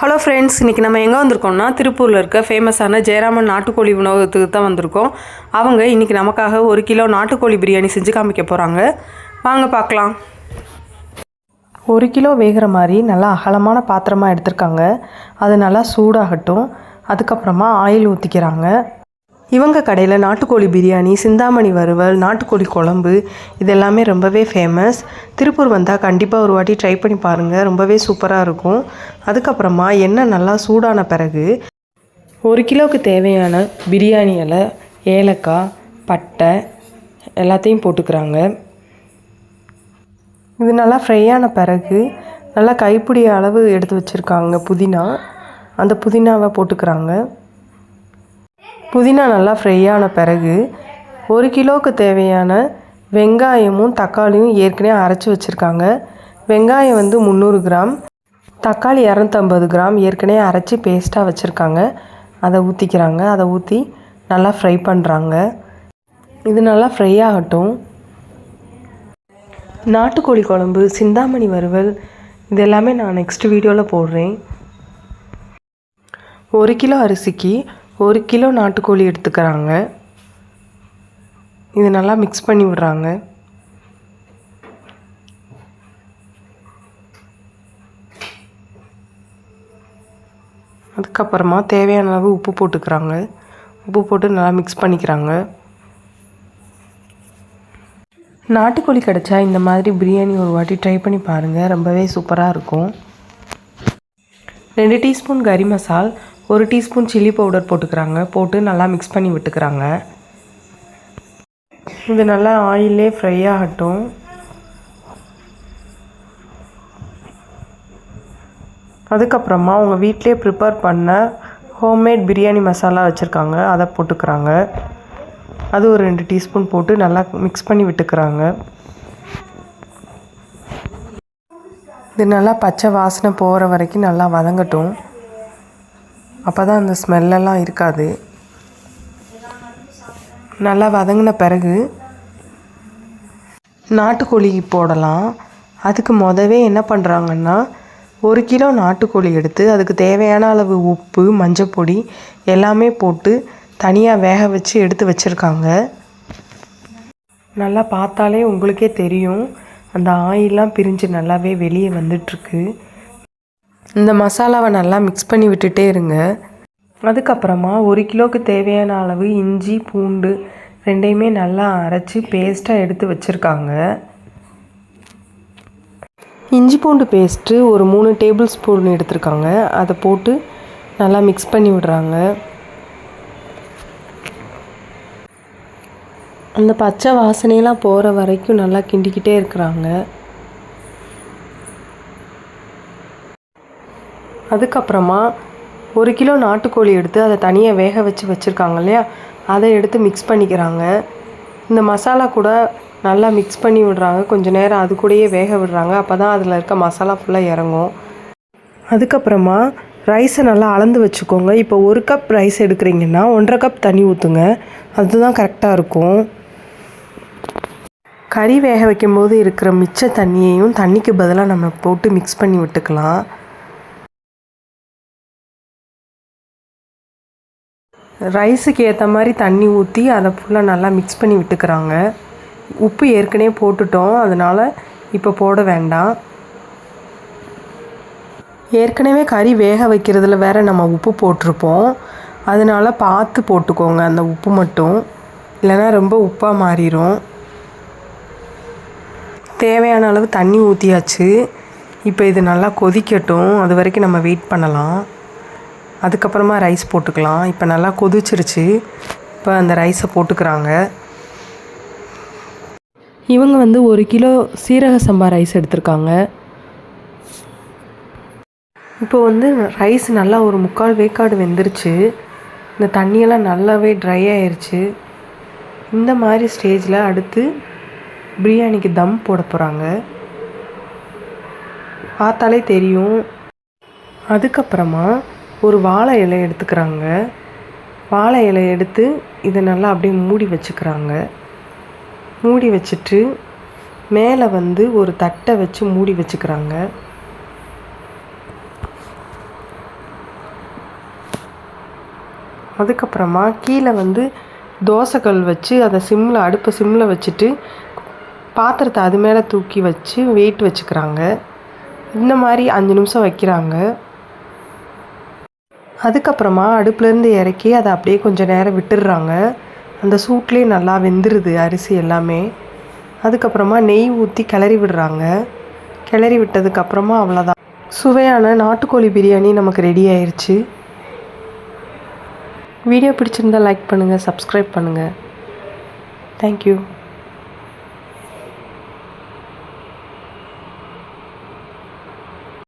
Hello friends, இன்றைக்கி நம்ம எங்கே வந்திருக்கோம்னா திருப்பூரில் இருக்க ஃபேமஸான ஜெயராமன் நாட்டுக்கோழி உணவகத்துக்கு தான் வந்திருக்கோம். அவங்க இன்றைக்கி நமக்காக 1 கிலோ நாட்டுக்கோழி பிரியாணி செஞ்சு காமிக்க போகிறாங்க. வாங்க பார்க்கலாம். 1 கிலோ வேகிற மாதிரி நல்லா அகலமான பாத்திரமாக எடுத்திருக்காங்க. அது நல்லா சூடாகட்டும். அதுக்கப்புறமா ஆயில் ஊற்றிக்கிறாங்க. இவங்க கடையில் நாட்டுக்கோழி பிரியாணி, சிந்தாமணி வறுவல், நாட்டுக்கோழி குழம்பு இது எல்லாமே ரொம்பவே ஃபேமஸ். திருப்பூர் வந்தால் கண்டிப்பாக ஒரு வாட்டி ட்ரை பண்ணி பாருங்கள், ரொம்பவே சூப்பராக இருக்கும். அதுக்கப்புறமா எண்ணெய் நல்லா சூடான பிறகு 1 கிலோவுக்கு தேவையான பிரியாணி இலை, ஏலக்காய், பட்டை எல்லாத்தையும் போட்டுக்கிறாங்க. இது நல்லா ஃப்ரை ஆன பிறகு நல்லா கைப்பிடி அளவு எடுத்து வச்சுருக்காங்க புதினா. அந்த புதினாவை போட்டுக்கிறாங்க. புதினா நல்லா ஃப்ரை ஆன பிறகு 1 கிலோவுக்கு தேவையான வெங்காயமும் தக்காளியும் ஏற்கனவே அரைச்சி வச்சுருக்காங்க. வெங்காயம் 300 கிராம், தக்காளி 250 கிராம் ஏற்கனவே அரைச்சி பேஸ்ட்டாக வச்சுருக்காங்க. அதை ஊற்றிக்கிறாங்க. அதை ஊற்றி நல்லா ஃப்ரை பண்ணுறாங்க. இது நல்லா ஃப்ரை ஆகட்டும். நாட்டுக்கோழி குழம்பு, சிந்தாமணி வறுவல் இது எல்லாமே நான் நெக்ஸ்ட் வீடியோவில் போடுறேன். 1 கிலோ அரிசிக்கு 1 கிலோ நாட்டுக்கோழி எடுத்துக்கிறாங்க. இது நல்லா மிக்ஸ் பண்ணி விடுறாங்க. அதுக்கப்புறமா தேவையான அளவு உப்பு போட்டுக்கிறாங்க. உப்பு போட்டு நல்லா மிக்ஸ் பண்ணிக்கிறாங்க. நாட்டுக்கோழி கிடச்சா இந்த மாதிரி பிரியாணி ஒரு வாட்டி ட்ரை பண்ணி பாருங்கள், ரொம்பவே சூப்பராக இருக்கும். 2 டீஸ்பூன் கறி மசால், 1 டீஸ்பூன் சில்லி பவுடர் போட்டுக்கிறாங்க. போட்டு நல்லா மிக்ஸ் பண்ணி விட்டுக்கிறாங்க. இது நல்லா ஆயிலே ஃப்ரை ஆகட்டும். அதுக்கப்புறமா அவங்க வீட்டிலே ப்ரிப்பேர் பண்ண ஹோம்மேட் பிரியாணி மசாலா வச்சுருக்காங்க. அதை போட்டுக்கிறாங்க. அது ஒரு 2 டீஸ்பூன் போட்டு நல்லா மிக்ஸ் பண்ணி விட்டுக்கிறாங்க. இது நல்லா பச்சை வாசனை போகிற வரைக்கும் நல்லா வதங்கட்டும். அப்போ தான் அந்த ஸ்மெல்லெல்லாம் இருக்காது. நல்லா வதங்கின பிறகு நாட்டுக்கோழி போடலாம். அதுக்கு முதவே என்ன பண்ணுறாங்கன்னா 1 கிலோ நாட்டுக்கோழி எடுத்து அதுக்கு தேவையான அளவு உப்பு, மஞ்சப்பொடி எல்லாமே போட்டு தனியாக வேக வச்சு எடுத்து வச்சுருக்காங்க. நல்லா பார்த்தாலே உங்களுக்கே தெரியும், அந்த ஆயிலெலாம் பிரிஞ்சு நல்லாவே வெளியே வந்துட்டுருக்கு. இந்த மசாலாவை நல்லா மிக்ஸ் பண்ணி விட்டுட்டே இருங்க. அதுக்கப்புறமா 1 கிலோவுக்கு தேவையான அளவு இஞ்சி, பூண்டு ரெண்டையுமே நல்லா அரைச்சி பேஸ்ட்டாக எடுத்து வச்சுருக்காங்க. இஞ்சி பூண்டு பேஸ்ட்டு ஒரு 3 டேபிள் ஸ்பூன் எடுத்துருக்காங்க. அதை போட்டு நல்லா மிக்ஸ் பண்ணி விடுறாங்க. அந்த பச்சை வாசனையெல்லாம் போகிற வரைக்கும் நல்லா கிண்டிக்கிட்டே இருக்கிறாங்க. அதுக்கப்புறமா 1 கிலோ நாட்டுக்கோழி எடுத்து அதை தனியாக வேக வச்சு வச்சுருக்காங்க இல்லையா, அதை எடுத்து மிக்ஸ் பண்ணிக்கிறாங்க. இந்த மசாலா கூட நல்லா மிக்ஸ் பண்ணி விடுறாங்க. கொஞ்சம் நேரம் அது கூடயே வேக விடுறாங்க. அப்போ தான் அதில் இருக்க மசாலா ஃபுல்லாக இறங்கும். அதுக்கப்புறமா ரைஸை நல்லா அளந்து வச்சுக்கோங்க. இப்போ 1 கப் ரைஸ் எடுக்கிறீங்கன்னா 1.5 கப் தண்ணி ஊற்றுங்க. அதுதான் கரெக்டாக இருக்கும். கறி வேக வைக்கும்போது இருக்கிற மிச்ச தண்ணியையும் தண்ணிக்கு பதிலாக நம்ம போட்டு மிக்ஸ் பண்ணி விட்டுக்கலாம். ரைஸுக்கு ஏற்ற மாதிரி தண்ணி ஊற்றி அதை ஃபுல்லாக நல்லா மிக்ஸ் பண்ணி விட்டுக்கிறாங்க. உப்பு ஏற்கனவே போட்டுட்டோம், அதனால் இப்போ போட வேண்டாம். ஏற்கனவே கறி வேக வைக்கிறதுல வேறு நம்ம உப்பு போட்டிருப்போம். அதனால் பார்த்து போட்டுக்கோங்க அந்த உப்பு மட்டும், இல்லைன்னா ரொம்ப உப்பாக மாறிடும். தேவையான அளவு தண்ணி ஊற்றியாச்சு. இப்போ இது நல்லா கொதிக்கட்டும். அது வரைக்கும் நம்ம வெயிட் பண்ணலாம். அதுக்கப்புறமா ரைஸ் போட்டுக்கலாம். இப்போ நல்லா கொதிச்சிருச்சு. இப்போ அந்த ரைஸை போட்டுக்கிறாங்க. இவங்க 1 கிலோ சீரக சம்பா ரைஸ் எடுத்திருக்காங்க. இப்போ ரைஸ் நல்லா ஒரு 3/4 வேக்காடு வெந்துருச்சு. இந்த தண்ணியெல்லாம் நல்லாவே ட்ரை ஆயிடுச்சு. இந்த மாதிரி ஸ்டேஜில் அடுத்து பிரியாணிக்கு தம் போட போகிறாங்க. பார்த்தாலே தெரியும். அதுக்கப்புறமா ஒரு வாழை இலை எடுத்துக்கிறாங்க. வாழை இலை எடுத்து இதை நல்லா அப்படியே மூடி வச்சுக்கிறாங்க. மூடி வச்சுட்டு மேலே ஒரு தட்டை வச்சு மூடி வச்சுக்கிறாங்க. அதுக்கப்புறமா கீழே வந்து தோசைக்கல் வச்சு அதை அடுப்பை சிம்மில் வச்சுட்டு பாத்திரத்தை அது மேலே தூக்கி வச்சு வெயிட் வச்சுக்கிறாங்க. இந்த மாதிரி 5 நிமிஷம் வைக்கிறாங்க. அதுக்கப்புறமா அடுப்புலேருந்து இறக்கி அதை அப்படியே கொஞ்சம் நேரம் விட்டுடுறாங்க. அந்த சூட்லேயே நல்லா வெந்துடுது அரிசி எல்லாமே. அதுக்கப்புறமா நெய் ஊற்றி கிளறி விடுறாங்க. கிளறி விட்டதுக்கப்புறமா அவ்வளோதான், சுவையான நாட்டுக்கோழி பிரியாணி நமக்கு ரெடி ஆயிடுச்சு. வீடியோ பிடிச்சிருந்தால் லைக் பண்ணுங்கள், சப்ஸ்கிரைப் பண்ணுங்கள். தேங்க்யூ.